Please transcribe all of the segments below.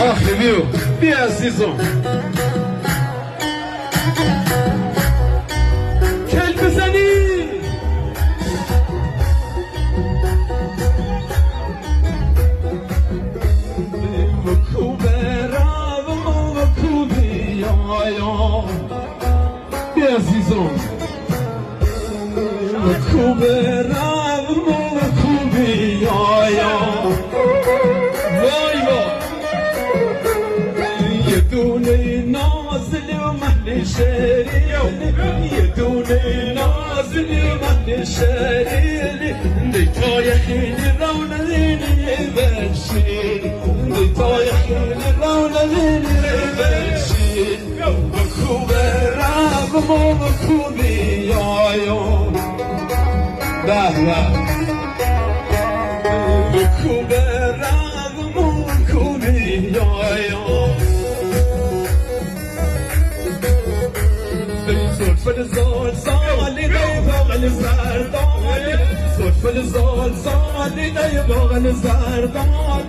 آخی بیو بیا عزیزم کل بزنی وکوبه رام و وکوبی آیا بیا عزیزم وکوبه رام و وکوبی آیا وای وای يدوني نازل ومهني شريلي يدوني نازل ومهني شريلي دي طايحيني رونا ليني بشيل دي طايحيني رونا ليني بشيل بكوبة راب مو بكوبي يا دهلا بكوبة راب مو بكوبي يا فلزال صالي دايبغ الزردان صوت فلزال صالي دايبغ الزردان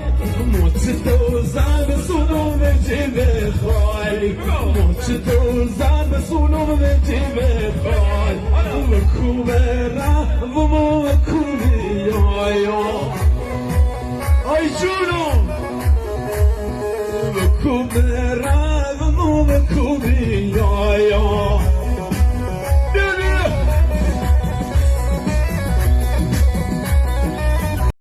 موت توزان بصنوم جيب خالي موت توزان بصنوم جيب خالي وكوبة راب وكوبي يا اي جونو وكوبة